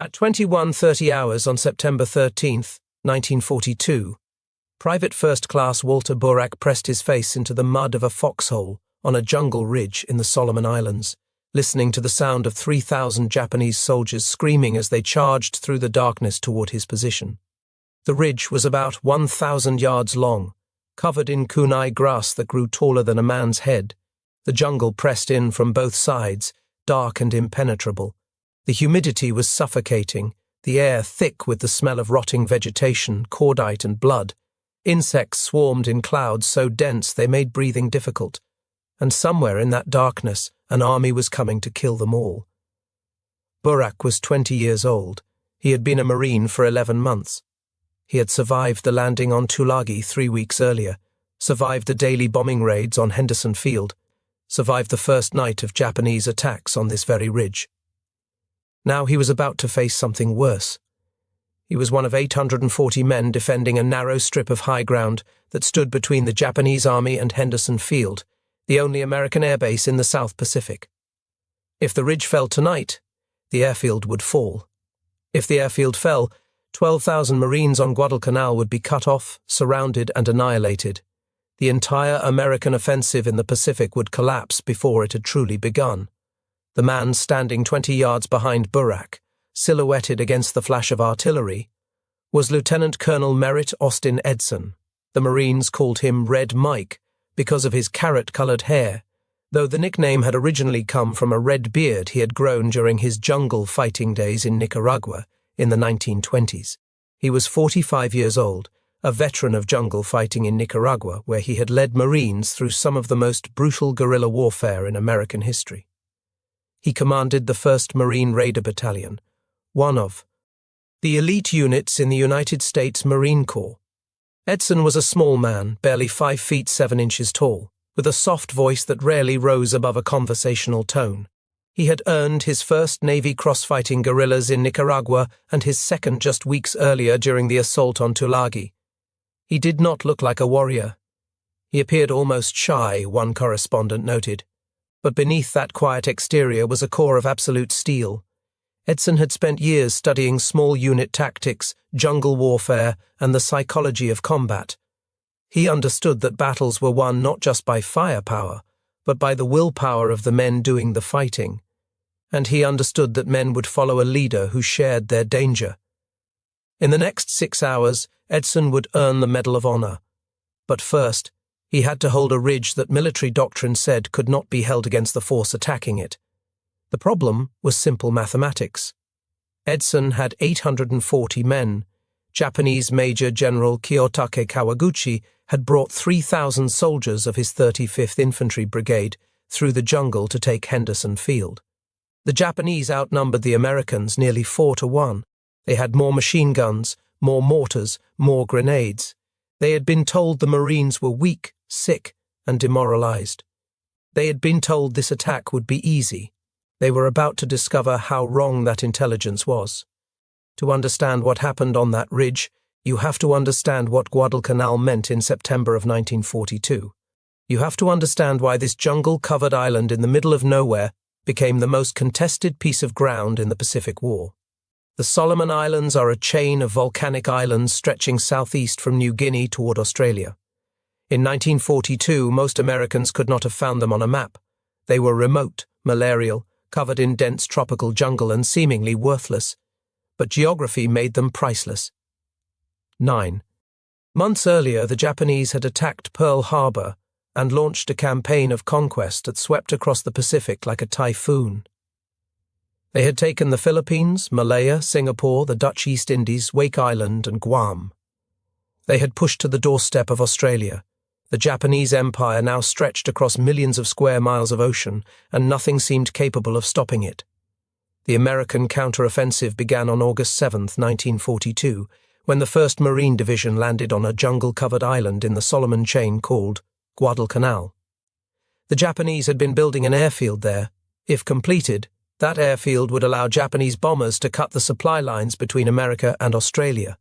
At 21:30 hours on September 13, 1942, Private First Class Walter Burak pressed his face into the mud of a foxhole on a jungle ridge in the Solomon Islands, listening to the sound of 3,000 Japanese soldiers screaming as they charged through the darkness toward his position. The ridge was about 1,000 yards long, covered in kunai grass that grew taller than a man's head. The jungle pressed in from both sides, dark and impenetrable. The humidity was suffocating, the air thick with the smell of rotting vegetation, cordite and blood. Insects swarmed in clouds so dense they made breathing difficult. And somewhere in that darkness, an army was coming to kill them all. Burak was 20 years old. He had been a Marine for 11 months. He had survived the landing on Tulagi 3 weeks earlier, survived the daily bombing raids on Henderson Field, survived the first night of Japanese attacks on this very ridge. Now he was about to face something worse. He was one of 840 men defending a narrow strip of high ground that stood between the Japanese army and Henderson Field, the only American airbase in the South Pacific. If the ridge fell tonight, the airfield would fall. If the airfield fell, 12,000 Marines on Guadalcanal would be cut off, surrounded and annihilated. The entire American offensive in the Pacific would collapse before it had truly begun. The man standing 20 yards behind Burak, silhouetted against the flash of artillery, was Lieutenant Colonel Merritt Edson. The Marines called him Red Mike because of his carrot-colored hair, though the nickname had originally come from a red beard he had grown during his jungle fighting days in Nicaragua in the 1920s. He was 45 years old, a veteran of jungle fighting in Nicaragua, where he had led Marines through some of the most brutal guerrilla warfare in American history. He commanded the 1st Marine Raider Battalion, one of the elite units in the United States Marine Corps. Edson was a small man, barely 5 feet 7 inches tall, with a soft voice that rarely rose above a conversational tone. He had earned his first Navy cross-fighting guerrillas in Nicaragua and his second just weeks earlier during the assault on Tulagi. He did not look like a warrior. He appeared almost shy, one correspondent noted. But beneath that quiet exterior was a core of absolute steel. Edson had spent years studying small unit tactics, jungle warfare, and the psychology of combat. He understood that battles were won not just by firepower, but by the willpower of the men doing the fighting. And he understood that men would follow a leader who shared their danger. In the next 6 hours, Edson would earn the Medal of Honor. But first, he had to hold a ridge that military doctrine said could not be held against the force attacking it. The problem was simple mathematics. Edson had 840 men. Japanese Major General Kiyotake Kawaguchi had brought 3,000 soldiers of his 35th Infantry Brigade through the jungle to take Henderson Field. The Japanese outnumbered the Americans nearly 4 to 1. They had more machine guns, more mortars, more grenades. They had been told the Marines were weak, sick, and demoralized. They had been told this attack would be easy. They were about to discover how wrong that intelligence was. To understand what happened on that ridge, you have to understand what Guadalcanal meant in September of 1942. You have to understand why this jungle-covered island in the middle of nowhere became the most contested piece of ground in the Pacific War. The Solomon Islands are a chain of volcanic islands stretching southeast from New Guinea toward Australia. In 1942, most Americans could not have found them on a map. They were remote, malarial, covered in dense tropical jungle and seemingly worthless. But geography made them priceless. 9. Months earlier, the Japanese had attacked Pearl Harbor and launched a campaign of conquest that swept across the Pacific like a typhoon. They had taken the Philippines, Malaya, Singapore, the Dutch East Indies, Wake Island, and Guam. They had pushed to the doorstep of Australia. The Japanese Empire now stretched across millions of square miles of ocean, and nothing seemed capable of stopping it. The American counteroffensive began on August 7, 1942, when the 1st Marine Division landed on a jungle-covered island in the Solomon chain called Guadalcanal. The Japanese had been building an airfield there. If completed, that airfield would allow Japanese bombers to cut the supply lines between America and Australia.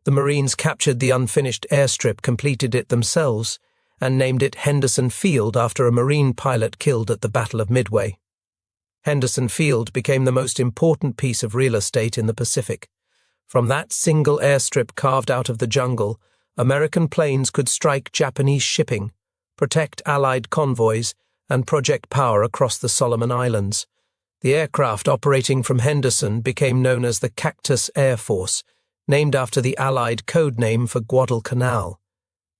The Marines captured the unfinished airstrip, completed it themselves, and named it Henderson Field after a Marine pilot killed at the Battle of Midway. Henderson Field became the most important piece of real estate in the Pacific. From that single airstrip carved out of the jungle, American planes could strike Japanese shipping, protect Allied convoys, and project power across the Solomon Islands. The aircraft operating from Henderson became known as the Cactus Air Force, named after the Allied code name for Guadalcanal.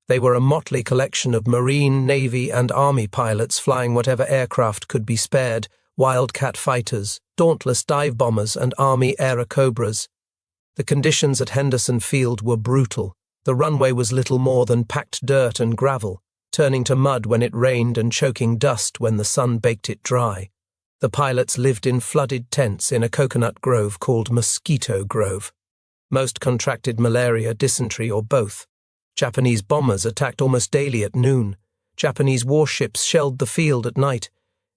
They were a motley collection of Marine, Navy, and Army pilots flying whatever aircraft could be spared, Wildcat fighters, Dauntless dive bombers, and Army Airacobras. The conditions at Henderson Field were brutal. The runway was little more than packed dirt and gravel, turning to mud when it rained and choking dust when the sun baked it dry. The pilots lived in flooded tents in a coconut grove called Mosquito Grove. Most contracted malaria, dysentery, or both. Japanese bombers attacked almost daily at noon. Japanese warships shelled the field at night.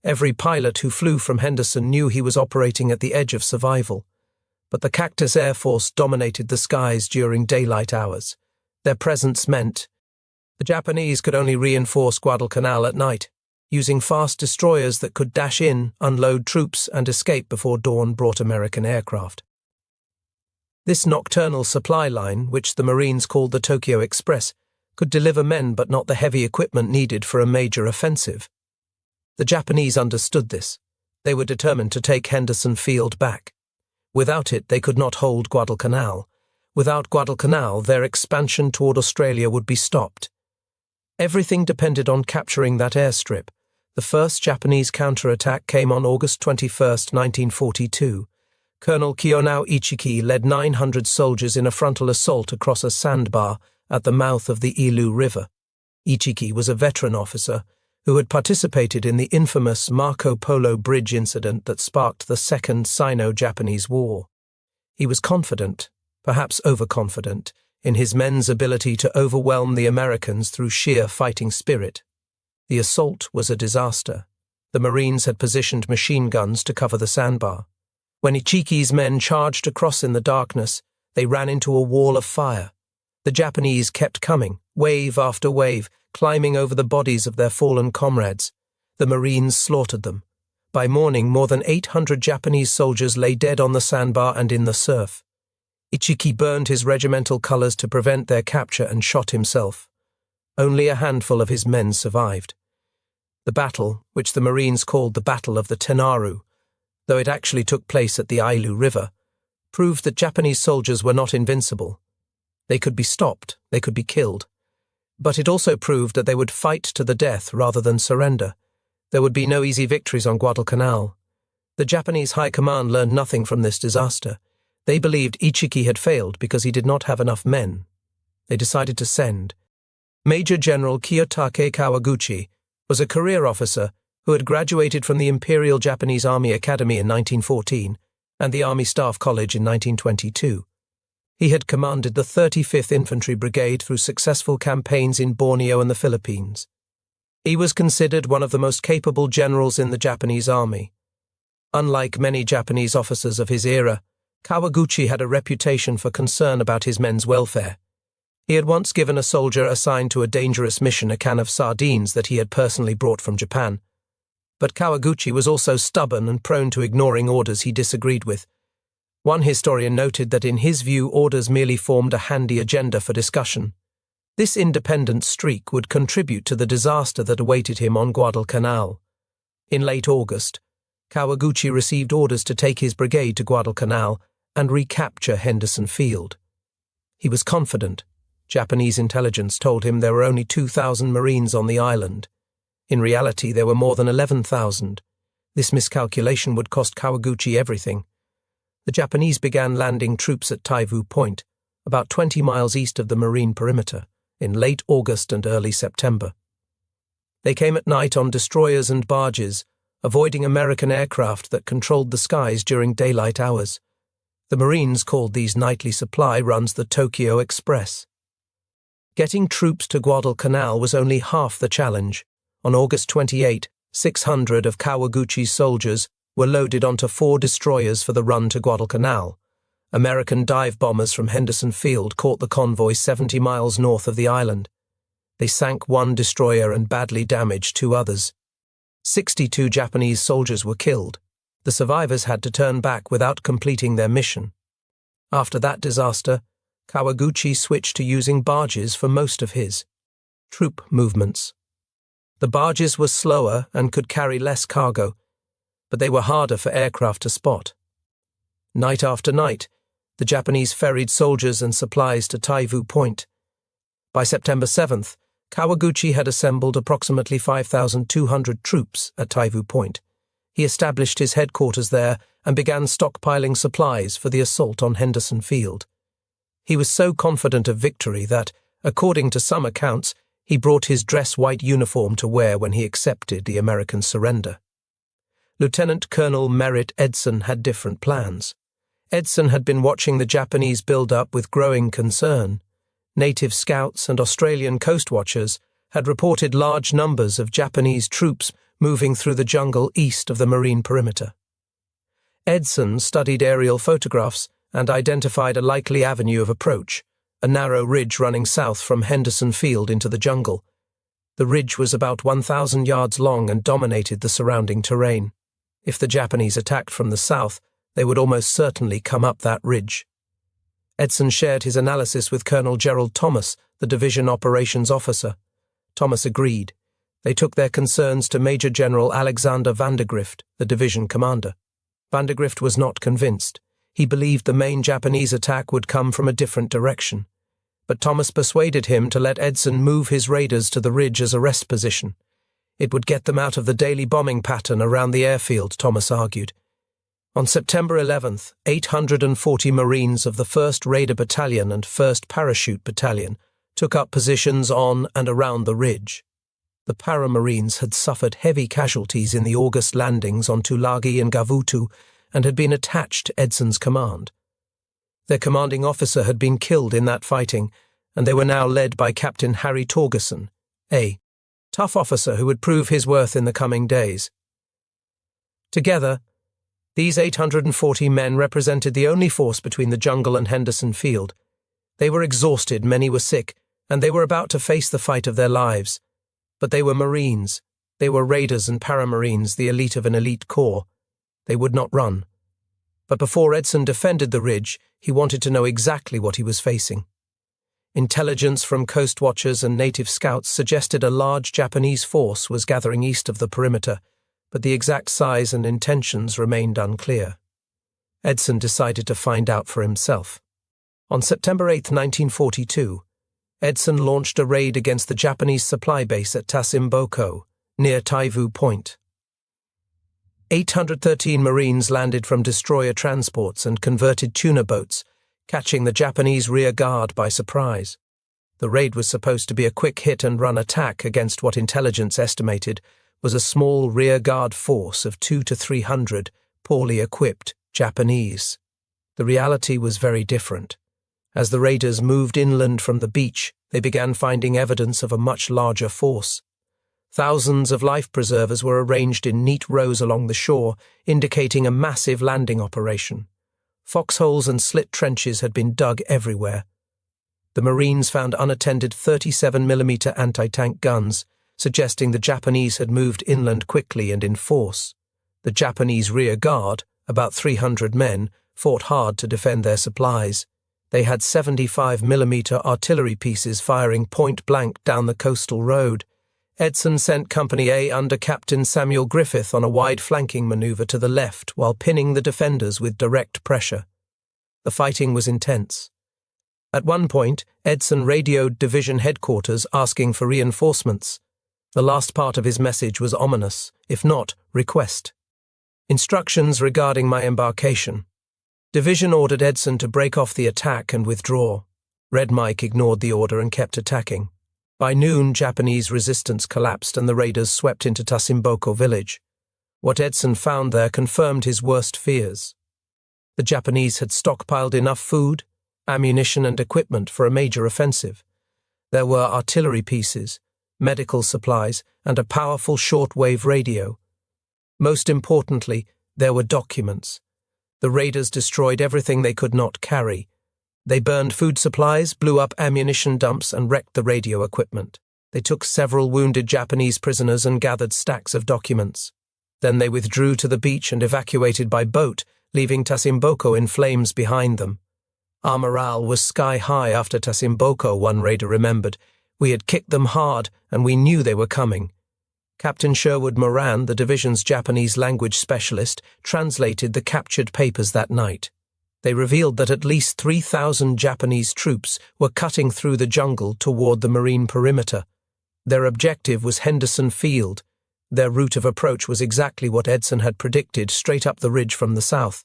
Every pilot who flew from Henderson knew he was operating at the edge of survival. But the Cactus Air Force dominated the skies during daylight hours. Their presence meant the Japanese could only reinforce Guadalcanal at night, using fast destroyers that could dash in, unload troops, and escape before dawn brought American aircraft. This nocturnal supply line, which the Marines called the Tokyo Express, could deliver men but not the heavy equipment needed for a major offensive. The Japanese understood this. They were determined to take Henderson Field back. Without it, they could not hold Guadalcanal. Without Guadalcanal, their expansion toward Australia would be stopped. Everything depended on capturing that airstrip. The first Japanese counterattack came on August 21, 1942. Colonel Kiyonao Ichiki led 900 soldiers in a frontal assault across a sandbar at the mouth of the Ilu River. Ichiki was a veteran officer who had participated in the infamous Marco Polo Bridge incident that sparked the Second Sino-Japanese War. He was confident, perhaps overconfident, in his men's ability to overwhelm the Americans through sheer fighting spirit. The assault was a disaster. The Marines had positioned machine guns to cover the sandbar. When Ichiki's men charged across in the darkness, they ran into a wall of fire. The Japanese kept coming, wave after wave, climbing over the bodies of their fallen comrades. The Marines slaughtered them. By morning, more than 800 Japanese soldiers lay dead on the sandbar and in the surf. Ichiki burned his regimental colors to prevent their capture and shot himself. Only a handful of his men survived. The battle, which the Marines called the Battle of the Tenaru, though it actually took place at the Ilu River, proved that Japanese soldiers were not invincible. They could be stopped, they could be killed. But it also proved that they would fight to the death rather than surrender. There would be no easy victories on Guadalcanal. The Japanese High Command learned nothing from this disaster. They believed Ichiki had failed because he did not have enough men. They decided to send. Major General Kiyotake Kawaguchi was a career officer who had graduated from the Imperial Japanese Army Academy in 1914 and the Army Staff College in 1922. He had commanded the 35th Infantry Brigade through successful campaigns in Borneo and the Philippines. He was considered one of the most capable generals in the Japanese Army. Unlike many Japanese officers of his era, Kawaguchi had a reputation for concern about his men's welfare. He had once given a soldier assigned to a dangerous mission a can of sardines that he had personally brought from Japan. But Kawaguchi was also stubborn and prone to ignoring orders he disagreed with. One historian noted that in his view orders merely formed a handy agenda for discussion. This independent streak would contribute to the disaster that awaited him on Guadalcanal. In late August, Kawaguchi received orders to take his brigade to Guadalcanal and recapture Henderson Field. He was confident. Japanese intelligence told him there were only 2,000 Marines on the island. In reality, there were more than 11,000. This miscalculation would cost Kawaguchi everything. The Japanese began landing troops at Taivu Point, about 20 miles east of the marine perimeter, in late August and early September. They came at night on destroyers and barges, avoiding American aircraft that controlled the skies during daylight hours. The Marines called these nightly supply runs the Tokyo Express. Getting troops to Guadalcanal was only half the challenge. On August 28, 600 of Kawaguchi's soldiers were loaded onto 4 destroyers for the run to Guadalcanal. American dive bombers from Henderson Field caught the convoy 70 miles north of the island. They sank 1 destroyer and badly damaged 2 others. 62 Japanese soldiers were killed. The survivors had to turn back without completing their mission. After that disaster, Kawaguchi switched to using barges for most of his troop movements. The barges were slower and could carry less cargo, but they were harder for aircraft to spot. Night after night, the Japanese ferried soldiers and supplies to Taivu Point. By September 7th, Kawaguchi had assembled approximately 5,200 troops at Taivu Point. He established his headquarters there and began stockpiling supplies for the assault on Henderson Field. He was so confident of victory that, according to some accounts, he brought his dress-white uniform to wear when he accepted the American surrender. Lieutenant Colonel Merritt Edson had different plans. Edson had been watching the Japanese build up with growing concern. Native scouts and Australian coast watchers had reported large numbers of Japanese troops moving through the jungle east of the marine perimeter. Edson studied aerial photographs and identified a likely avenue of approach, a narrow ridge running south from Henderson Field into the jungle. The ridge was about 1,000 yards long and dominated the surrounding terrain. If the Japanese attacked from the south, they would almost certainly come up that ridge. Edson shared his analysis with Colonel Gerald Thomas, the division operations officer. Thomas agreed. They took their concerns to Major General Alexander Vandergrift, the division commander. Vandergrift was not convinced. He believed the main Japanese attack would come from a different direction. But Thomas persuaded him to let Edson move his raiders to the ridge as a rest position. It would get them out of the daily bombing pattern around the airfield, Thomas argued. On September 11th, 840 Marines of the 1st Raider Battalion and 1st Parachute Battalion took up positions on and around the ridge. The Para-Marines had suffered heavy casualties in the August landings on Tulagi and Gavutu and had been attached to Edson's command. Their commanding officer had been killed in that fighting, and they were now led by Captain Harry Torgerson, a tough officer who would prove his worth in the coming days. Together, these 840 men represented the only force between the jungle and Henderson Field. They were exhausted, many were sick, and they were about to face the fight of their lives. But they were Marines. They were Raiders and Para-Marines, the elite of an elite corps. They would not run. But before Edson defended the ridge, he wanted to know exactly what he was facing. Intelligence from coast watchers and native scouts suggested a large Japanese force was gathering east of the perimeter, but the exact size and intentions remained unclear. Edson decided to find out for himself. On September 8, 1942, Edson launched a raid against the Japanese supply base at Tasimboko, near Taivu Point. 813 Marines landed from destroyer transports and converted tuna boats, catching the Japanese rear guard by surprise. The raid was supposed to be a quick hit-and-run attack against what intelligence estimated was a small rear guard force of 200 to 300 poorly equipped Japanese. The reality was very different. As the raiders moved inland from the beach, they began finding evidence of a much larger force. Thousands of life preservers were arranged in neat rows along the shore, indicating a massive landing operation. Foxholes and slit trenches had been dug everywhere. The Marines found unattended 37mm anti-tank guns, suggesting the Japanese had moved inland quickly and in force. The Japanese rear guard, about 300 men, fought hard to defend their supplies. They had 75mm artillery pieces firing point-blank down the coastal road. Edson sent Company A under Captain Samuel Griffith on a wide flanking maneuver to the left while pinning the defenders with direct pressure. The fighting was intense. At one point, Edson radioed division headquarters asking for reinforcements. The last part of his message was ominous, if not request. Instructions regarding my embarkation. Division ordered Edson to break off the attack and withdraw. Red Mike ignored the order and kept attacking. By noon, Japanese resistance collapsed and the raiders swept into Tasimboko village. What Edson found there confirmed his worst fears. The Japanese had stockpiled enough food, ammunition and equipment for a major offensive. There were artillery pieces, medical supplies, and a powerful shortwave radio. Most importantly, there were documents. The raiders destroyed everything they could not carry. They burned food supplies, blew up ammunition dumps, and wrecked the radio equipment. They took several wounded Japanese prisoners and gathered stacks of documents. Then they withdrew to the beach and evacuated by boat, leaving Tasimboko in flames behind them. Our morale was sky high after Tasimboko, one raider remembered. We had kicked them hard, and we knew they were coming. Captain Sherwood Moran, the division's Japanese language specialist, translated the captured papers that night. They revealed that at least 3,000 Japanese troops were cutting through the jungle toward the marine perimeter. Their objective was Henderson Field. Their route of approach was exactly what Edson had predicted, straight up the ridge from the south.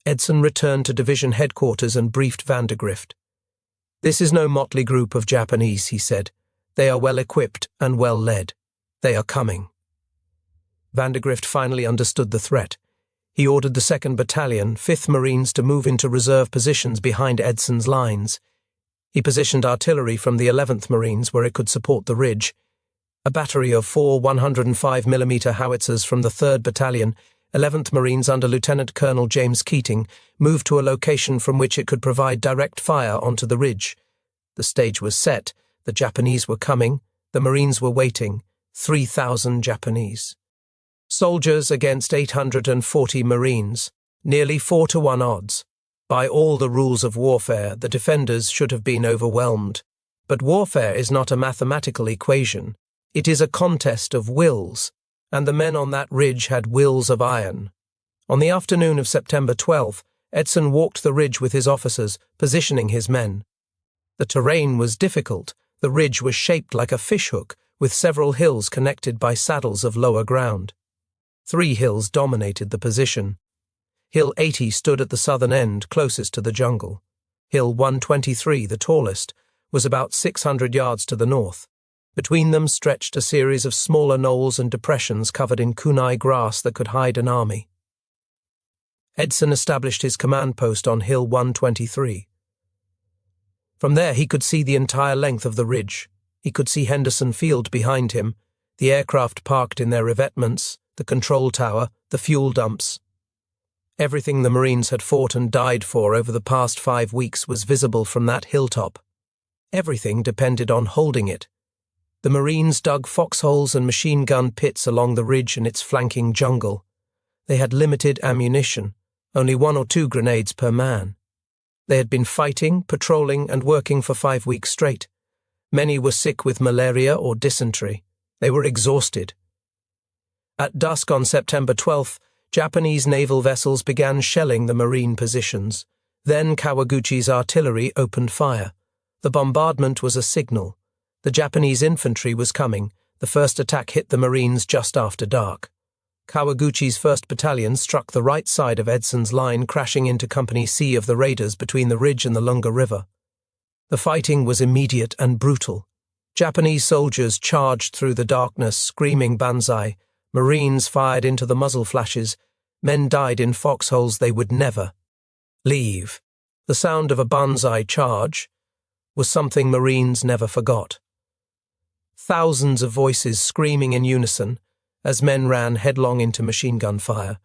Edson returned to division headquarters and briefed Vandergrift. "This is no motley group of Japanese," he said. "They are well equipped and well led. They are coming." Vandergrift finally understood the threat. He ordered the 2nd Battalion, 5th Marines, to move into reserve positions behind Edson's lines. He positioned artillery from the 11th Marines where it could support the ridge. A battery of 4 105mm howitzers from the 3rd Battalion, 11th Marines under Lieutenant Colonel James Keating, moved to a location from which it could provide direct fire onto the ridge. The stage was set, the Japanese were coming, the Marines were waiting, 3,000 Japanese. Soldiers against 840 Marines, nearly 4-to-1 odds. By all the rules of warfare, the defenders should have been overwhelmed. But warfare is not a mathematical equation. It is a contest of wills, and the men on that ridge had wills of iron. On the afternoon of September 12th, Edson walked the ridge with his officers, positioning his men. The terrain was difficult. The ridge was shaped like a fishhook, with several hills connected by saddles of lower ground. 3 hills dominated the position. Hill 80 stood at the southern end, closest to the jungle. Hill 123, the tallest, was about 600 yards to the north. Between them stretched a series of smaller knolls and depressions covered in kunai grass that could hide an army. Edson established his command post on Hill 123. From there he could see the entire length of the ridge. He could see Henderson Field behind him, the aircraft parked in their revetments, the control tower, the fuel dumps. Everything the Marines had fought and died for over the past 5 weeks was visible from that hilltop. Everything depended on holding it. The Marines dug foxholes and machine gun pits along the ridge and its flanking jungle. They had limited ammunition, only 1 or 2 grenades per man. They had been fighting, patrolling, and working for 5 weeks straight. Many were sick with malaria or dysentery. They were exhausted. At dusk on September 12th, Japanese naval vessels began shelling the Marine positions. Then Kawaguchi's artillery opened fire. The bombardment was a signal. The Japanese infantry was coming. The first attack hit the Marines just after dark. Kawaguchi's 1st Battalion struck the right side of Edson's line, crashing into Company C of the raiders between the ridge and the Lunga River. The fighting was immediate and brutal. Japanese soldiers charged through the darkness, screaming banzai. Marines fired into the muzzle flashes. Men died in foxholes they would never leave. The sound of a banzai charge was something Marines never forgot. Thousands of voices screaming in unison as men ran headlong into machine gun fire.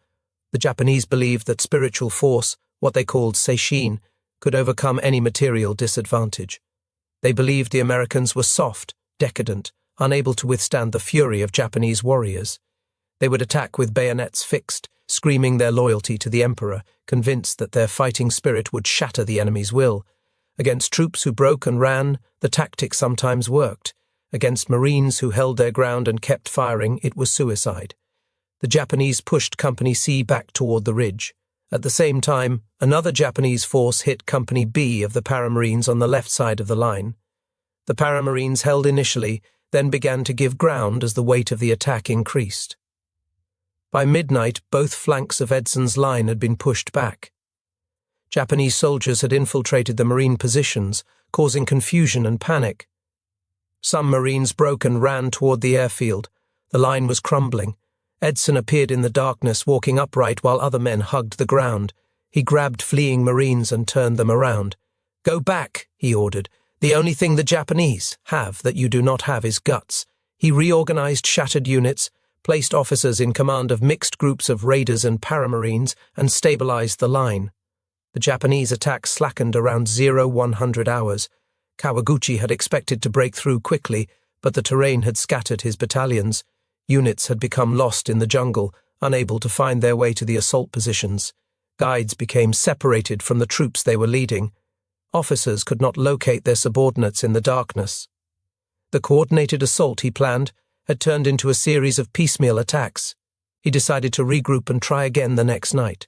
The Japanese believed that spiritual force, what they called seishin, could overcome any material disadvantage. They believed the Americans were soft, decadent, unable to withstand the fury of Japanese warriors. They would attack with bayonets fixed, screaming their loyalty to the Emperor, convinced that their fighting spirit would shatter the enemy's will. Against troops who broke and ran, the tactic sometimes worked. Against Marines who held their ground and kept firing, it was suicide. The Japanese pushed Company C back toward the ridge. At the same time, another Japanese force hit Company B of the Paramarines on the left side of the line. The Paramarines held initially, then began to give ground as the weight of the attack increased. By midnight, both flanks of Edson's line had been pushed back. Japanese soldiers had infiltrated the Marine positions, causing confusion and panic. Some Marines broke and ran toward the airfield. The line was crumbling. Edson appeared in the darkness, walking upright while other men hugged the ground. He grabbed fleeing Marines and turned them around. "Go back," he ordered. "The only thing the Japanese have that you do not have is guts." He reorganized shattered units, placed officers in command of mixed groups of raiders and paramarines, and stabilized the line. The Japanese attack slackened around 0100 hours. Kawaguchi had expected to break through quickly, but the terrain had scattered his battalions. Units had become lost in the jungle, unable to find their way to the assault positions. Guides became separated from the troops they were leading. Officers could not locate their subordinates in the darkness. The coordinated assault he planned had turned into a series of piecemeal attacks. He decided to regroup and try again the next night.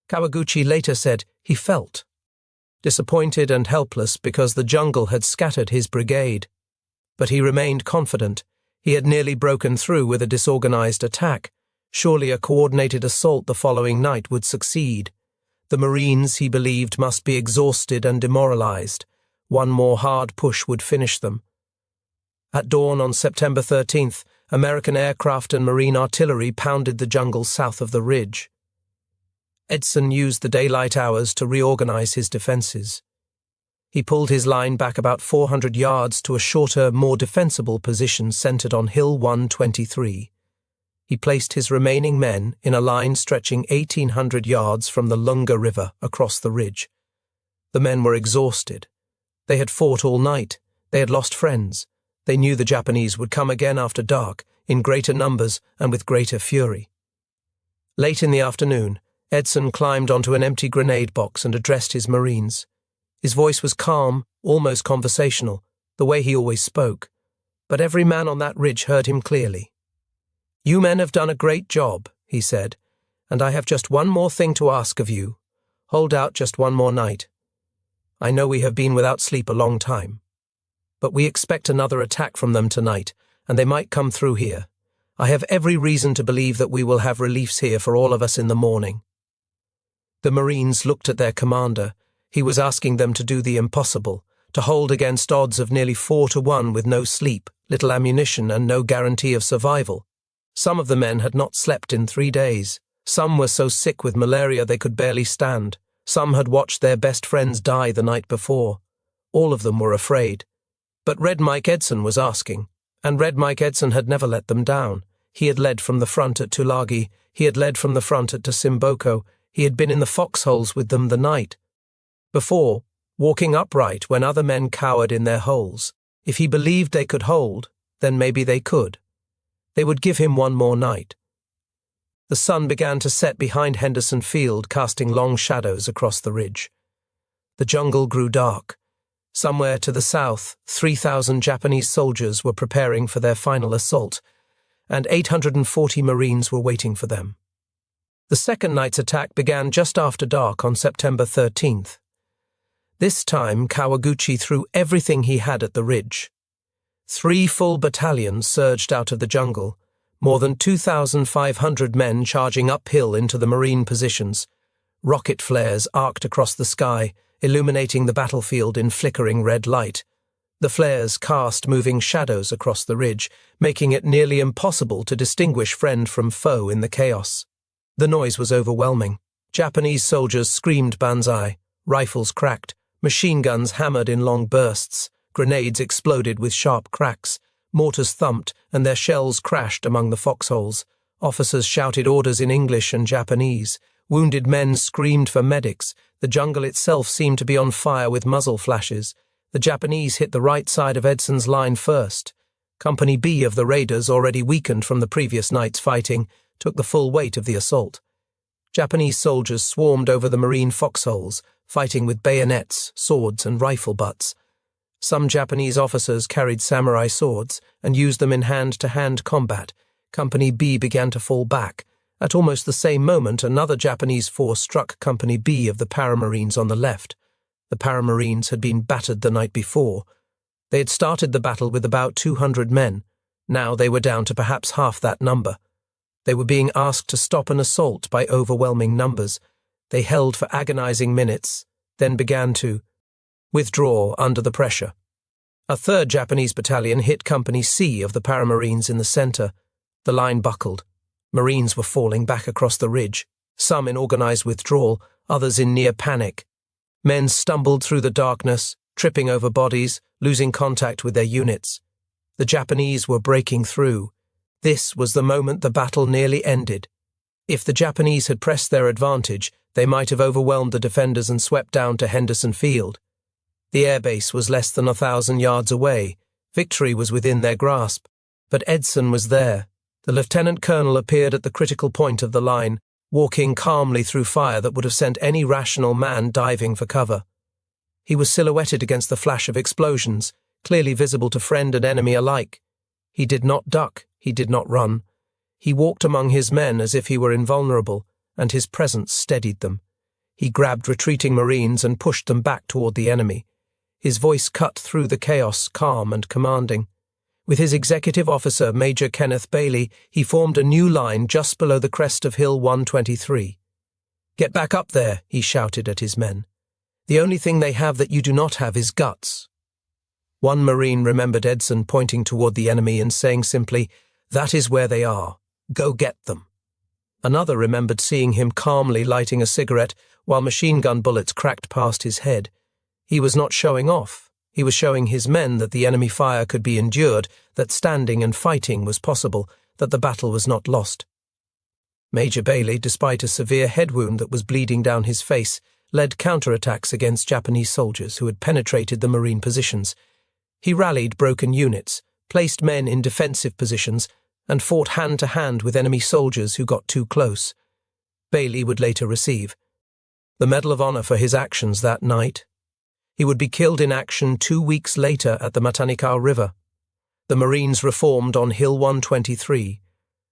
Kawaguchi later said he felt disappointed and helpless because the jungle had scattered his brigade. But he remained confident. He had nearly broken through with a disorganized attack. Surely a coordinated assault the following night would succeed. The Marines, he believed, must be exhausted and demoralized. One more hard push would finish them. At dawn on September 13th, American aircraft and Marine artillery pounded the jungle south of the ridge. Edson used the daylight hours to reorganize his defenses. He pulled his line back about 400 yards to a shorter, more defensible position centered on Hill 123. He placed his remaining men in a line stretching 1,800 yards from the Lunga River across the ridge. The men were exhausted. They had fought all night. They had lost friends. They knew the Japanese would come again after dark, in greater numbers and with greater fury. Late in the afternoon, Edson climbed onto an empty grenade box and addressed his Marines. His voice was calm, almost conversational, the way he always spoke, but every man on that ridge heard him clearly. "You men have done a great job," he said, "and I have just one more thing to ask of you. Hold out just one more night. I know we have been without sleep a long time, but we expect another attack from them tonight, and they might come through here. I have every reason to believe that we will have reliefs here for all of us in the morning." The Marines looked at their commander. He was asking them to do the impossible, to hold against odds of nearly 4-1 with no sleep, little ammunition, and no guarantee of survival. Some of the men had not slept in 3 days. Some were so sick with malaria they could barely stand. Some had watched their best friends die the night before. All of them were afraid. But Red Mike Edson was asking, and Red Mike Edson had never let them down. He had led from the front at Tulagi. He had led from the front at Tasimboko. He had been in the foxholes with them the night before, walking upright when other men cowered in their holes. If he believed they could hold, then maybe they could. They would give him one more night. The sun began to set behind Henderson Field, casting long shadows across the ridge. The jungle grew dark. Somewhere to the south, 3,000 Japanese soldiers were preparing for their final assault, and 840 Marines were waiting for them. The second night's attack began just after dark on September 13th. This time, Kawaguchi threw everything he had at the ridge. 3 full battalions surged out of the jungle, more than 2,500 men charging uphill into the Marine positions. Rocket flares arced across the sky, illuminating the battlefield in flickering red light. The flares cast moving shadows across the ridge, making it nearly impossible to distinguish friend from foe in the chaos. The noise was overwhelming. Japanese soldiers screamed banzai, rifles cracked, machine guns hammered in long bursts, grenades exploded with sharp cracks, mortars thumped, and their shells crashed among the foxholes. Officers shouted orders in English and Japanese. Wounded men screamed for medics. The jungle itself seemed to be on fire with muzzle flashes. The Japanese hit the right side of Edson's line first. Company B of the raiders, already weakened from the previous night's fighting, took the full weight of the assault. Japanese soldiers swarmed over the Marine foxholes, fighting with bayonets, swords, and rifle butts. Some Japanese officers carried samurai swords and used them in hand-to-hand combat. Company B began to fall back. At almost the same moment, another Japanese force struck Company B of the Paramarines on the left. The Paramarines had been battered the night before. They had started the battle with about 200 men. Now they were down to perhaps half that number. They were being asked to stop an assault by overwhelming numbers. They held for agonizing minutes, then began to withdraw under the pressure. A third Japanese battalion hit Company C of the Paramarines in the center. The line buckled. Marines were falling back across the ridge, some in organized withdrawal, others in near panic. Men stumbled through the darkness, tripping over bodies, losing contact with their units. The Japanese were breaking through. This was the moment the battle nearly ended. If the Japanese had pressed their advantage, they might have overwhelmed the defenders and swept down to Henderson Field. The airbase was less than 1,000 yards away. Victory was within their grasp. But Edson was there. The lieutenant colonel appeared at the critical point of the line, walking calmly through fire that would have sent any rational man diving for cover. He was silhouetted against the flash of explosions, clearly visible to friend and enemy alike. He did not duck, he did not run. He walked among his men as if he were invulnerable, and his presence steadied them. He grabbed retreating Marines and pushed them back toward the enemy. His voice cut through the chaos, calm and commanding. With his executive officer, Major Kenneth Bailey, he formed a new line just below the crest of Hill 123. "Get back up there," he shouted at his men. "The only thing they have that you do not have is guts." One Marine remembered Edson pointing toward the enemy and saying simply, "That is where they are. Go get them." Another remembered seeing him calmly lighting a cigarette while machine gun bullets cracked past his head. He was not showing off. He was showing his men that the enemy fire could be endured, that standing and fighting was possible, that the battle was not lost. Major Bailey, despite a severe head wound that was bleeding down his face, led counterattacks against Japanese soldiers who had penetrated the Marine positions. He rallied broken units, placed men in defensive positions, and fought hand-to-hand with enemy soldiers who got too close. Bailey would later receive the Medal of Honor for his actions that night. He would be killed in action 2 weeks later at the Matanikau River. The Marines reformed on Hill 123.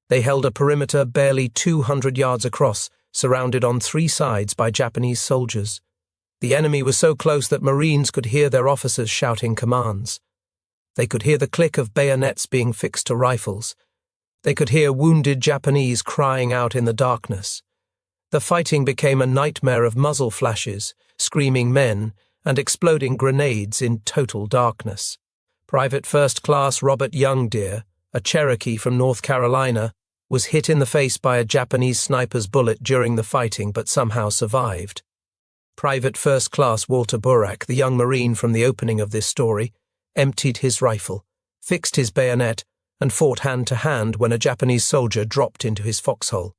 They held a perimeter barely 200 yards across, surrounded on 3 sides by Japanese soldiers. The enemy was so close that Marines could hear their officers shouting commands. They could hear the click of bayonets being fixed to rifles. They could hear wounded Japanese crying out in the darkness. The fighting became a nightmare of muzzle flashes, screaming men, and exploding grenades in total darkness. Private First Class Robert Youngdeer, a Cherokee from North Carolina, was hit in the face by a Japanese sniper's bullet during the fighting but somehow survived. Private First Class Walter Burak, the young Marine from the opening of this story, emptied his rifle, fixed his bayonet, and fought hand-to-hand when a Japanese soldier dropped into his foxhole.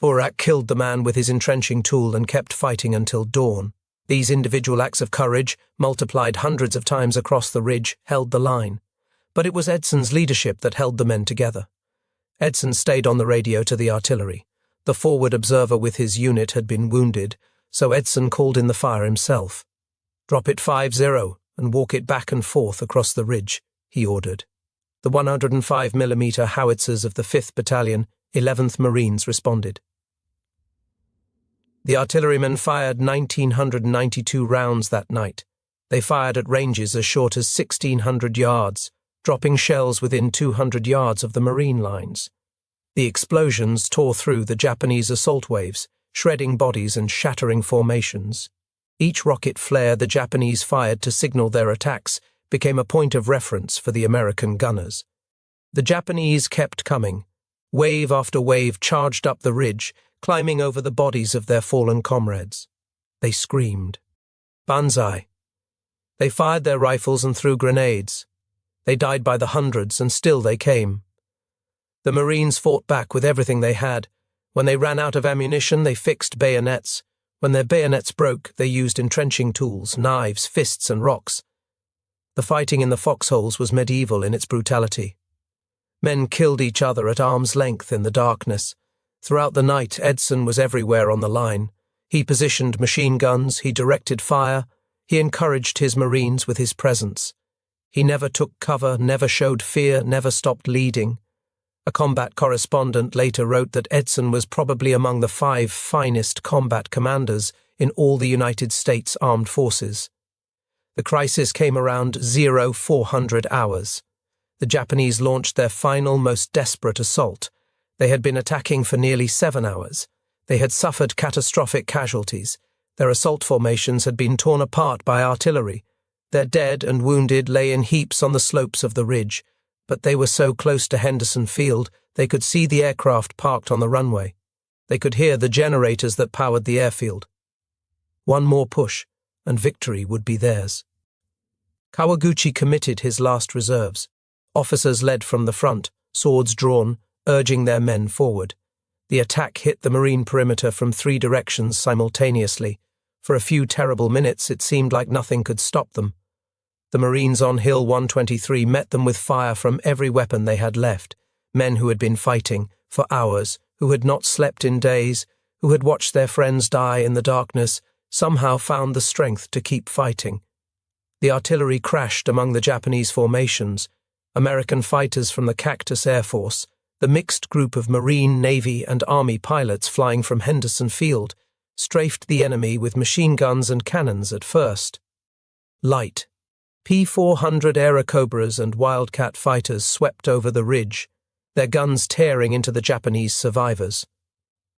Burak killed the man with his entrenching tool and kept fighting until dawn. These individual acts of courage, multiplied hundreds of times across the ridge, held the line. But it was Edson's leadership that held the men together. Edson stayed on the radio to the artillery. The forward observer with his unit had been wounded, so Edson called in the fire himself. "Drop it 5-0 and walk it back and forth across the ridge," he ordered. The 105mm howitzers of the 5th Battalion, 11th Marines responded. The artillerymen fired 1,992 rounds that night. They fired at ranges as short as 1,600 yards, dropping shells within 200 yards of the Marine lines. The explosions tore through the Japanese assault waves, shredding bodies and shattering formations. Each rocket flare the Japanese fired to signal their attacks became a point of reference for the American gunners. The Japanese kept coming. Wave after wave charged up the ridge, climbing over the bodies of their fallen comrades. They screamed. "Banzai!" They fired their rifles and threw grenades. They died by the hundreds, and still they came. The Marines fought back with everything they had. When they ran out of ammunition, they fixed bayonets. When their bayonets broke, they used entrenching tools, knives, fists, and rocks. The fighting in the foxholes was medieval in its brutality. Men killed each other at arm's length in the darkness. Throughout the night, Edson was everywhere on the line. He positioned machine guns, he directed fire, he encouraged his Marines with his presence. He never took cover, never showed fear, never stopped leading. A combat correspondent later wrote that Edson was probably among the 5 finest combat commanders in all the United States Armed Forces. The crisis came around 0400 hours. The Japanese launched their final, most desperate assault. They had been attacking for nearly 7 hours. They had suffered catastrophic casualties. Their assault formations had been torn apart by artillery. Their dead and wounded lay in heaps on the slopes of the ridge, but they were so close to Henderson Field they could see the aircraft parked on the runway. They could hear the generators that powered the airfield. One more push, and victory would be theirs. Kawaguchi committed his last reserves. Officers led from the front, swords drawn, urging their men forward. The attack hit the Marine perimeter from 3 directions simultaneously. For a few terrible minutes, it seemed like nothing could stop them. The Marines on Hill 123 met them with fire from every weapon they had left. men who had been fighting for hours, who had not slept in days, who had watched their friends die in the darkness, somehow found the strength to keep fighting. The artillery crashed among the Japanese formations. American fighters from the Cactus Air Force, the mixed group of Marine, Navy, and Army pilots flying from Henderson Field, strafed the enemy with machine guns and cannons at first. Light P-400 Airacobras and Wildcat fighters swept over the ridge, their guns tearing into the Japanese survivors.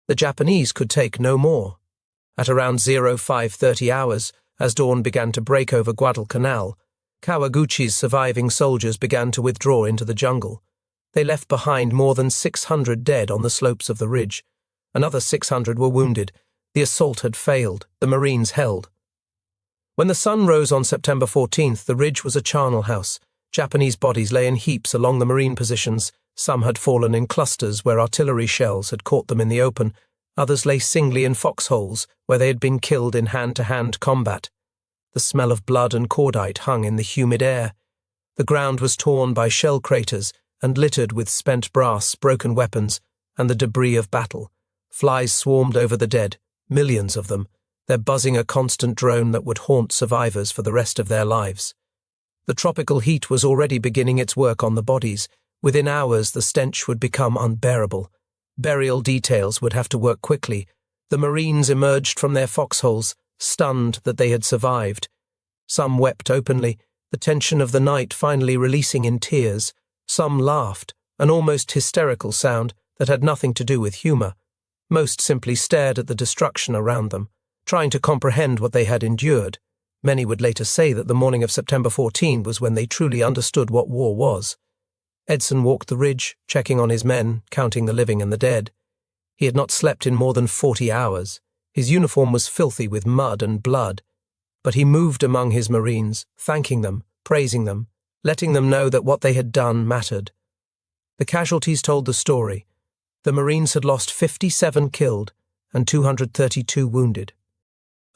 The Japanese could take no more. At around 05:30 hours, as dawn began to break over Guadalcanal, Kawaguchi's surviving soldiers began to withdraw into the jungle. They left behind more than 600 dead on the slopes of the ridge. Another 600 were wounded. The assault had failed. The Marines held. When the sun rose on September 14th, the ridge was a charnel house. Japanese bodies lay in heaps along the Marine positions. Some had fallen in clusters where artillery shells had caught them in the open. Others lay singly in foxholes where they had been killed in hand-to-hand combat. The smell of blood and cordite hung in the humid air. The ground was torn by shell craters and littered with spent brass, broken weapons, and the debris of battle. Flies swarmed over the dead, millions of them, their buzzing a constant drone that would haunt survivors for the rest of their lives. The tropical heat was already beginning its work on the bodies. Within hours, the stench would become unbearable. Burial details would have to work quickly. The Marines emerged from their foxholes, stunned that they had survived. Some wept openly, the tension of the night finally releasing in tears. Some laughed, an almost hysterical sound that had nothing to do with humor. Most simply stared at the destruction around them, trying to comprehend what they had endured. Many would later say that the morning of September 14 was when they truly understood what war was. Edson walked the ridge, checking on his men, counting the living and the dead. He had not slept in more than 40 hours. His uniform was filthy with mud and blood. But he moved among his Marines, thanking them, praising them, letting them know that what they had done mattered. The casualties told the story. The Marines had lost 57 killed and 232 wounded.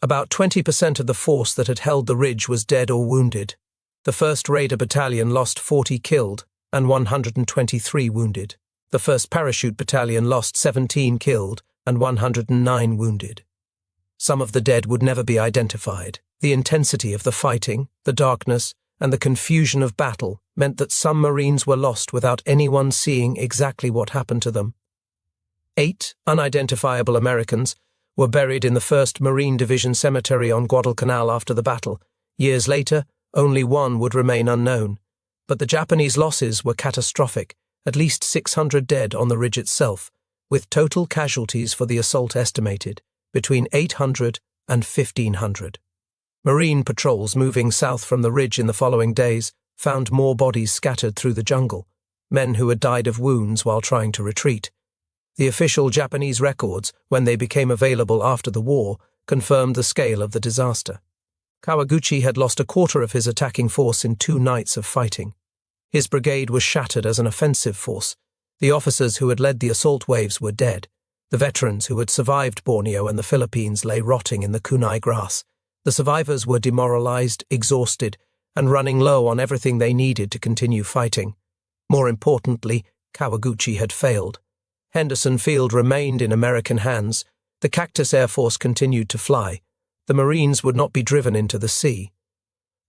About 20% of the force that had held the ridge was dead or wounded. The 1st Raider Battalion lost 40 killed and 123 wounded. The 1st Parachute Battalion lost 17 killed and 109 wounded. Some of the dead would never be identified. The intensity of the fighting, the darkness, and the confusion of battle meant that some Marines were lost without anyone seeing exactly what happened to them. 8 unidentifiable Americans were buried in the 1st Marine Division Cemetery on Guadalcanal after the battle. Years later, only one would remain unknown. But the Japanese losses were catastrophic, at least 600 dead on the ridge itself, with total casualties for the assault estimated between 800 and 1,500. Marine patrols moving south from the ridge in the following days found more bodies scattered through the jungle, men who had died of wounds while trying to retreat. The official Japanese records, when they became available after the war, confirmed the scale of the disaster. Kawaguchi had lost a quarter of his attacking force in 2 nights of fighting. His brigade was shattered as an offensive force. The officers who had led the assault waves were dead. The veterans who had survived Borneo and the Philippines lay rotting in the kunai grass. The survivors were demoralized, exhausted, and running low on everything they needed to continue fighting. More importantly, Kawaguchi had failed. Henderson Field remained in American hands. The Cactus Air Force continued to fly. The Marines would not be driven into the sea.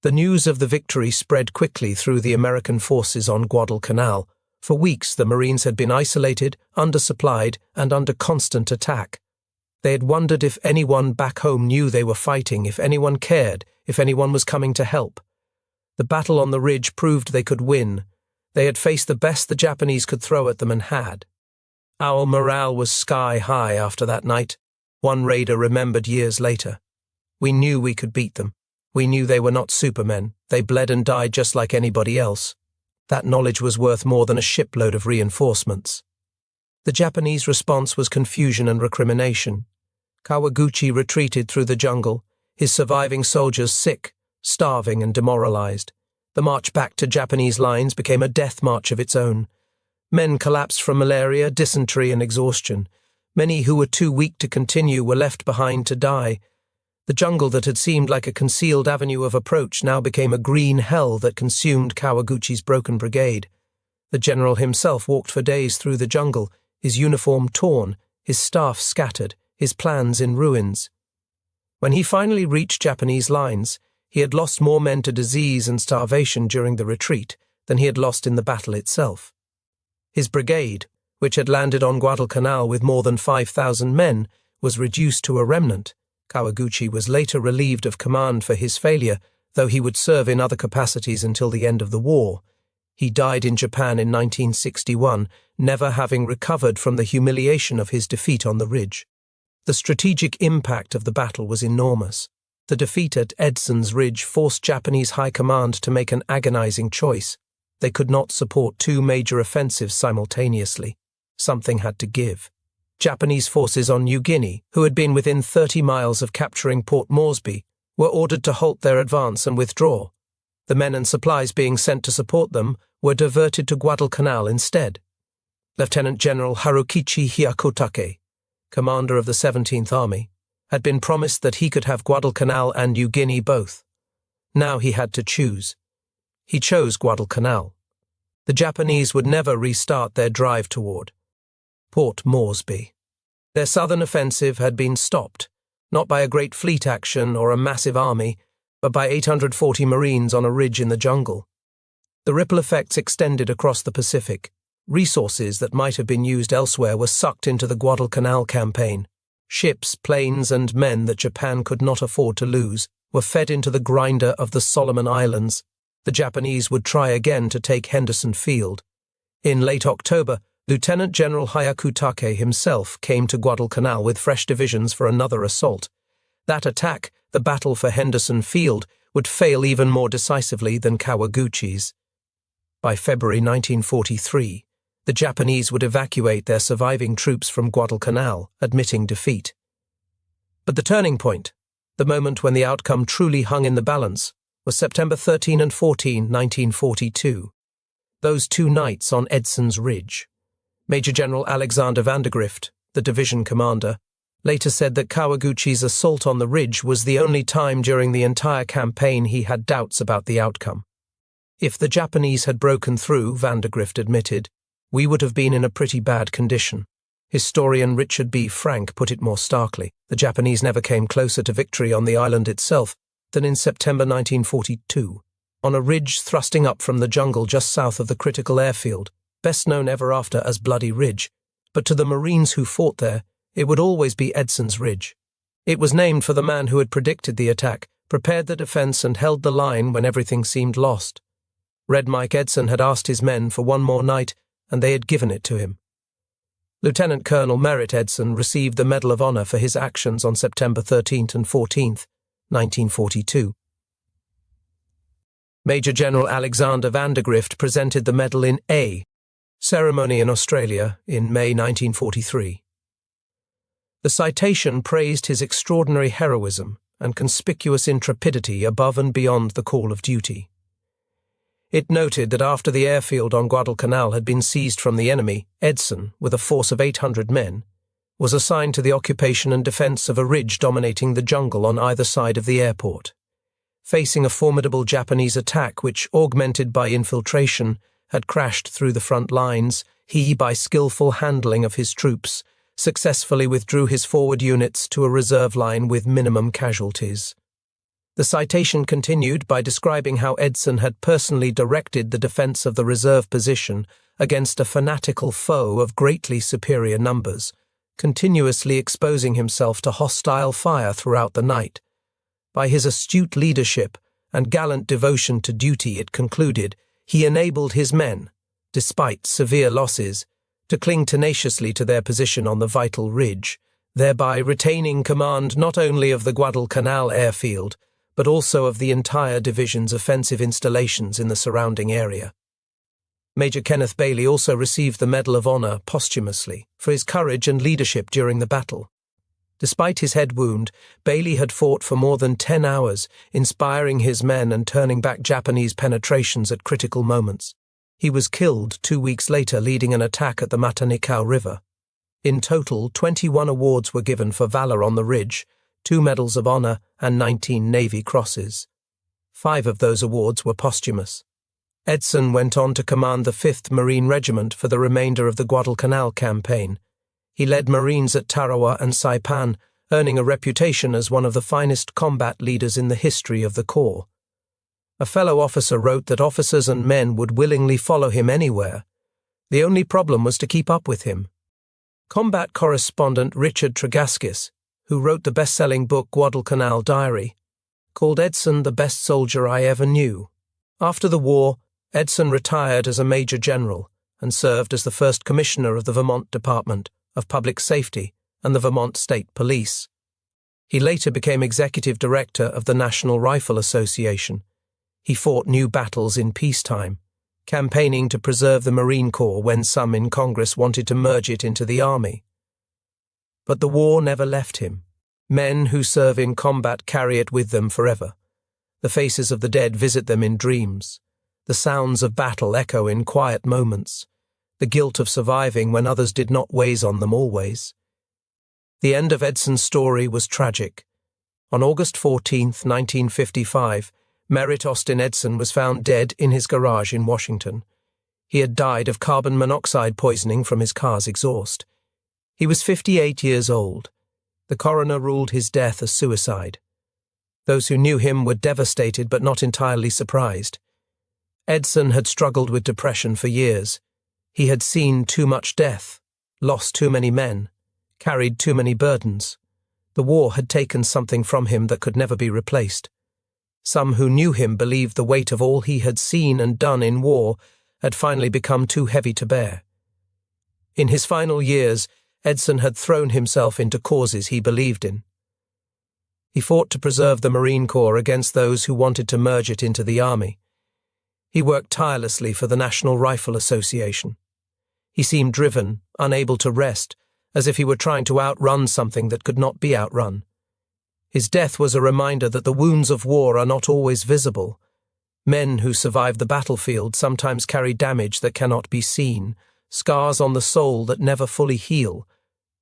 The news of the victory spread quickly through the American forces on Guadalcanal. For weeks, the Marines had been isolated, undersupplied, and under constant attack. They had wondered if anyone back home knew they were fighting, if anyone cared, if anyone was coming to help. The battle on the ridge proved they could win. They had faced the best the Japanese could throw at them and had. Our morale was sky high after that night, one raider remembered years later. We knew we could beat them. We knew they were not supermen. They bled and died just like anybody else. That knowledge was worth more than a shipload of reinforcements. The Japanese response was confusion and recrimination. Kawaguchi retreated through the jungle, his surviving soldiers sick, starving and demoralized. The march back to Japanese lines became a death march of its own. Men collapsed from malaria, dysentery and exhaustion. Many who were too weak to continue were left behind to die. The jungle that had seemed like a concealed avenue of approach now became a green hell that consumed Kawaguchi's broken brigade. The general himself walked for days through the jungle, his uniform torn, his staff scattered, his plans in ruins. When he finally reached Japanese lines, he had lost more men to disease and starvation during the retreat than he had lost in the battle itself. His brigade, which had landed on Guadalcanal with more than 5,000 men, was reduced to a remnant. Kawaguchi was later relieved of command for his failure, though he would serve in other capacities until the end of the war. He died in Japan in 1961, never having recovered from the humiliation of his defeat on the ridge. The strategic impact of the battle was enormous. The defeat at Edson Ridge forced Japanese high command to make an agonizing choice. They could not support two major offensives simultaneously. Something had to give. Japanese forces on New Guinea, who had been within 30 miles of capturing Port Moresby, were ordered to halt their advance and withdraw. The men and supplies being sent to support them were diverted to Guadalcanal instead. Lieutenant General Harukichi Hyakotake, commander of the 17th Army, had been promised that he could have Guadalcanal and New Guinea both. Now he had to choose. He chose Guadalcanal. The Japanese would never restart their drive toward Port Moresby. Their southern offensive had been stopped, not by a great fleet action or a massive army, but by 840 Marines on a ridge in the jungle. The ripple effects extended across the Pacific. Resources that might have been used elsewhere were sucked into the Guadalcanal Campaign. Ships, planes, and men that Japan could not afford to lose were fed into the grinder of the Solomon Islands. The Japanese would try again to take Henderson Field. In late October, Lieutenant General Hyakutake himself came to Guadalcanal with fresh divisions for another assault. That attack, the battle for Henderson Field, would fail even more decisively than Kawaguchi's. By February 1943, the Japanese would evacuate their surviving troops from Guadalcanal, admitting defeat. But the turning point, the moment when the outcome truly hung in the balance, was September 13 and 14, 1942. Those 2 nights on Edson Ridge. Major General Alexander Vandergrift, the division commander, later said that Kawaguchi's assault on the ridge was the only time during the entire campaign he had doubts about the outcome. If the Japanese had broken through, Vandergrift admitted, we would have been in a pretty bad condition. Historian Richard B. Frank put it more starkly. The Japanese never came closer to victory on the island itself than in September 1942, on a ridge thrusting up from the jungle just south of the critical airfield, best known ever after as Bloody Ridge, but to the Marines who fought there, it would always be Edson Ridge. It was named for the man who had predicted the attack, prepared the defense, and held the line when everything seemed lost. Red Mike Edson had asked his men for one more night, and they had given it to him. Lieutenant Colonel Merritt Edson received the Medal of Honor for his actions on September 13th and 14th, 1942. Major General Alexander Vandergrift presented the medal in A ceremony in Australia in May 1943. The citation praised his extraordinary heroism and conspicuous intrepidity above and beyond the call of duty. It noted that after the airfield on Guadalcanal had been seized from the enemy, Edson, with a force of 800 men, was assigned to the occupation and defense of a ridge dominating the jungle on either side of the airport. Facing a formidable Japanese attack which, augmented by infiltration, had crashed through the front lines, he, by skillful handling of his troops, successfully withdrew his forward units to a reserve line with minimum casualties. The citation continued by describing how Edson had personally directed the defense of the reserve position against a fanatical foe of greatly superior numbers, continuously exposing himself to hostile fire throughout the night. By his astute leadership and gallant devotion to duty, it concluded, he enabled his men, despite severe losses, to cling tenaciously to their position on the vital ridge, thereby retaining command not only of the Guadalcanal airfield, but also of the entire division's offensive installations in the surrounding area. Major Kenneth Bailey also received the Medal of Honor posthumously for his courage and leadership during the battle. Despite his head wound, Bailey had fought for more than 10 hours, inspiring his men and turning back Japanese penetrations at critical moments. He was killed 2 weeks later leading an attack at the Matanikau River. In total, 21 awards were given for valor on the ridge, 2 Medals of Honor and 19 Navy Crosses. 5 of those awards were posthumous. Edson went on to command the 5th Marine Regiment for the remainder of the Guadalcanal Campaign. He led Marines at Tarawa and Saipan, earning a reputation as one of the finest combat leaders in the history of the Corps. A fellow officer wrote that officers and men would willingly follow him anywhere. The only problem was to keep up with him. Combat correspondent Richard Tregaskis, who wrote the best-selling book Guadalcanal Diary, called Edson the best soldier I ever knew. After the war, Edson retired as a Major General and served as the first Commissioner of the Vermont Department of Public Safety and the Vermont State Police. He later became Executive Director of the National Rifle Association. He fought new battles in peacetime, campaigning to preserve the Marine Corps when some in Congress wanted to merge it into the Army. But the war never left him. Men who serve in combat carry it with them forever. The faces of the dead visit them in dreams. The sounds of battle echo in quiet moments. The guilt of surviving when others did not weighs on them always. The end of Edson's story was tragic. On August 14, 1955, Merritt Edson was found dead in his garage in Washington. He had died of carbon monoxide poisoning from his car's exhaust. He was 58 years old. The coroner ruled his death a suicide. Those who knew him were devastated but not entirely surprised. Edson had struggled with depression for years. He had seen too much death, lost too many men, carried too many burdens. The war had taken something from him that could never be replaced. Some who knew him believed the weight of all he had seen and done in war had finally become too heavy to bear. In his final years, Edson had thrown himself into causes he believed in. He fought to preserve the Marine Corps against those who wanted to merge it into the Army. He worked tirelessly for the National Rifle Association. He seemed driven, unable to rest, as if he were trying to outrun something that could not be outrun. His death was a reminder that the wounds of war are not always visible. Men who survive the battlefield sometimes carry damage that cannot be seen, scars on the soul that never fully heal.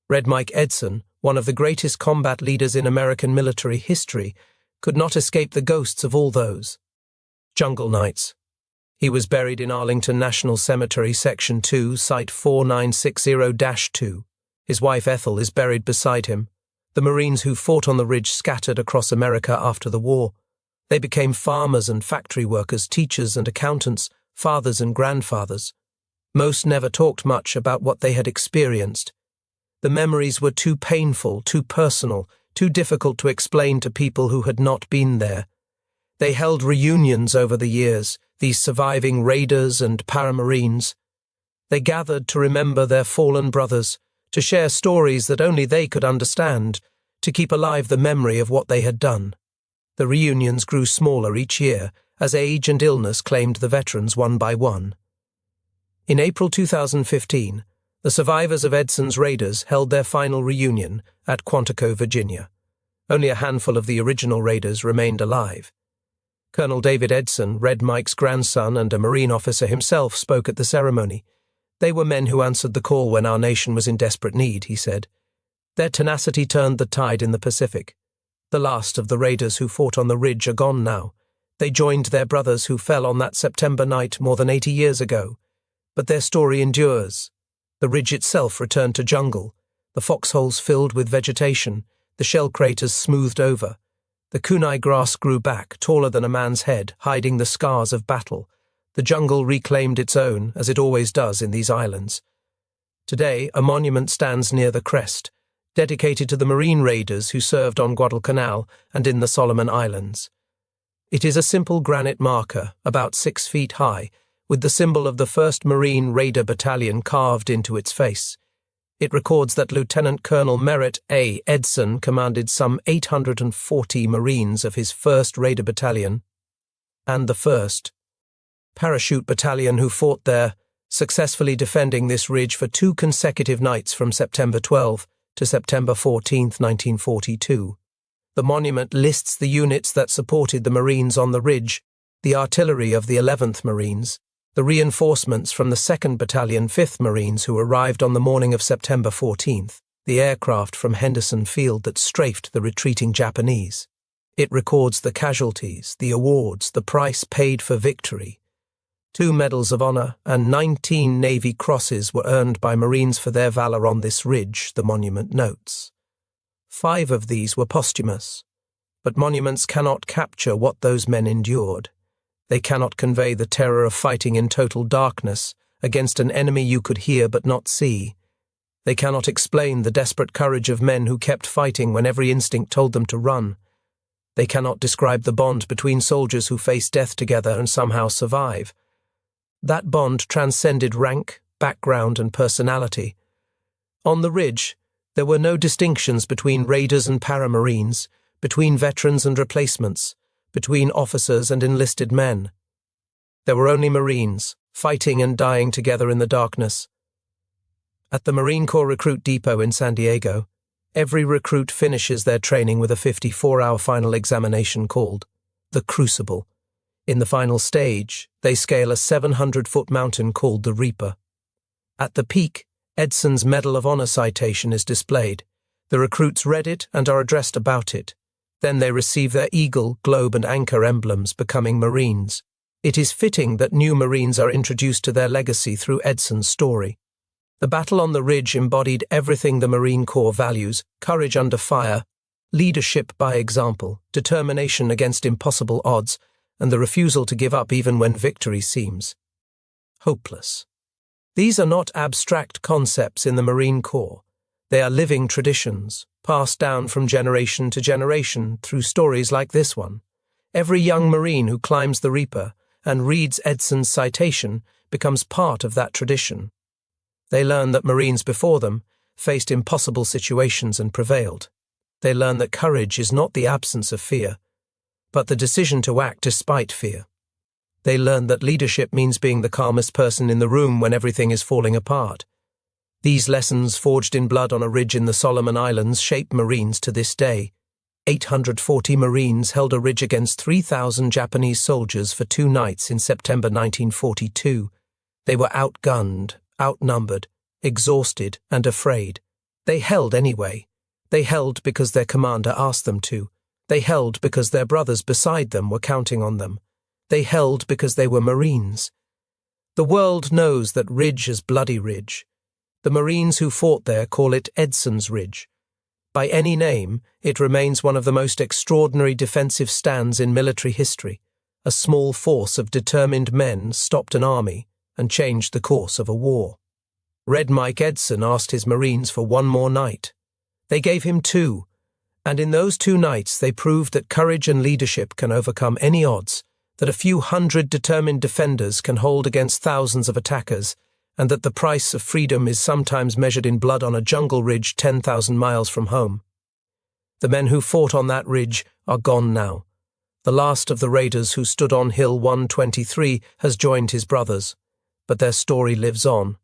Red Mike Edson, one of the greatest combat leaders in American military history, could not escape the ghosts of all those. Jungle Nights. He was buried in Arlington National Cemetery, Section 2, Site 4960-2. His wife Ethel is buried beside him. The Marines who fought on the ridge scattered across America after the war. They became farmers and factory workers, teachers and accountants, fathers and grandfathers. Most never talked much about what they had experienced. The memories were too painful, too personal, too difficult to explain to people who had not been there. They held reunions over the years, these surviving raiders and paramarines. They gathered to remember their fallen brothers, to share stories that only they could understand, to keep alive the memory of what they had done. The reunions grew smaller each year as age and illness claimed the veterans one by one. In April 2015, the survivors of Edson's raiders held their final reunion at Quantico, Virginia. Only a handful of the original raiders remained alive. Colonel David Edson, Red Mike's grandson and a Marine officer himself, spoke at the ceremony. They were men who answered the call when our nation was in desperate need, he said. Their tenacity turned the tide in the Pacific. The last of the raiders who fought on the ridge are gone now. They joined their brothers who fell on that September night more than 80 years ago. But their story endures. The ridge itself returned to jungle, the foxholes filled with vegetation, the shell craters smoothed over. The kunai grass grew back, taller than a man's head, hiding the scars of battle. The jungle reclaimed its own, as it always does in these islands. Today, a monument stands near the crest, dedicated to the Marine raiders who served on Guadalcanal and in the Solomon Islands. It is a simple granite marker, about 6 feet high, with the symbol of the 1st Marine Raider Battalion carved into its face. It records that Lieutenant Colonel Merritt Edson commanded some 840 Marines of his 1st Raider Battalion and the 1st Parachute Battalion who fought there, successfully defending this ridge for 2 consecutive nights from September 12 to September 14, 1942. The monument lists the units that supported the Marines on the ridge, the artillery of the 11th Marines, the reinforcements from the 2nd Battalion 5th Marines who arrived on the morning of September 14th, the aircraft from Henderson Field that strafed the retreating Japanese. It records the casualties, the awards, the price paid for victory. 2 Medals of Honor and 19 Navy Crosses were earned by Marines for their valor on this ridge, the monument notes. 5 of these were posthumous, but monuments cannot capture what those men endured. They cannot convey the terror of fighting in total darkness against an enemy you could hear but not see. They cannot explain the desperate courage of men who kept fighting when every instinct told them to run. They cannot describe the bond between soldiers who face death together and somehow survive. That bond transcended rank, background, and personality. On the ridge, there were no distinctions between raiders and paramarines, between veterans and replacements, between officers and enlisted men. There were only Marines, fighting and dying together in the darkness. At the Marine Corps Recruit Depot in San Diego, every recruit finishes their training with a 54-hour final examination called the Crucible. In the final stage, they scale a 700-foot mountain called the Reaper. At the peak, Edson's Medal of Honor citation is displayed. The recruits read it and are addressed about it. Then they receive their eagle, globe, and anchor emblems, becoming Marines. It is fitting that new Marines are introduced to their legacy through Edson's story. The battle on the ridge embodied everything the Marine Corps values: courage under fire, leadership by example, determination against impossible odds, and the refusal to give up even when victory seems hopeless. These are not abstract concepts in the Marine Corps. They are living traditions, passed down from generation to generation through stories like this one. Every young Marine who climbs the Reaper and reads Edson's citation becomes part of that tradition. They learn that Marines before them faced impossible situations and prevailed. They learn that courage is not the absence of fear, but the decision to act despite fear. They learn that leadership means being the calmest person in the room when everything is falling apart. These lessons, forged in blood on a ridge in the Solomon Islands, shape Marines to this day. 840 Marines held a ridge against 3,000 Japanese soldiers for 2 nights in September 1942. They were outgunned, outnumbered, exhausted, and afraid. They held anyway. They held because their commander asked them to. They held because their brothers beside them were counting on them. They held because they were Marines. The world knows that ridge is Bloody Ridge. The Marines who fought there call it Edson's Ridge. By any name, it remains one of the most extraordinary defensive stands in military history. A small force of determined men stopped an army and changed the course of a war. Red Mike Edson asked his Marines for one more night. They gave him 2, and in those 2 nights they proved that courage and leadership can overcome any odds, that a few hundred determined defenders can hold against thousands of attackers, and that the price of freedom is sometimes measured in blood on a jungle ridge 10,000 miles from home. The men who fought on that ridge are gone now. The last of the raiders who stood on Hill 123 has joined his brothers, but their story lives on,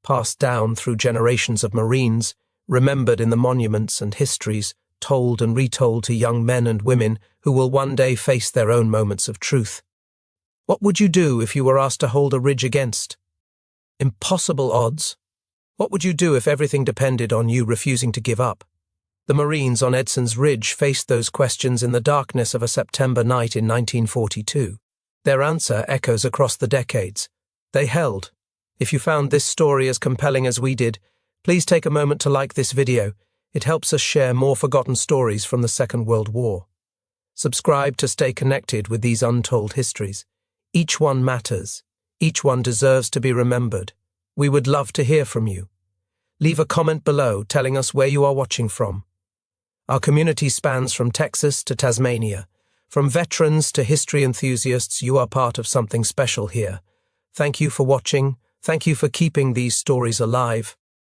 passed down through generations of Marines, remembered in the monuments and histories, told and retold to young men and women who will one day face their own moments of truth. What would you do if you were asked to hold a ridge against impossible odds? What would you do if everything depended on you refusing to give up? The Marines on Edson's Ridge faced those questions in the darkness of a September night in 1942. Their answer echoes across the decades. They held. If you found this story as compelling as we did, please take a moment to like this video. It helps us share more forgotten stories from the Second World War. Subscribe to stay connected with these untold histories. Each one matters. Each one deserves to be remembered. We would love to hear from you. Leave a comment below telling us where you are watching from. Our community spans from Texas to Tasmania. From veterans to history enthusiasts, you are part of something special here. Thank you for watching. Thank you for keeping these stories alive.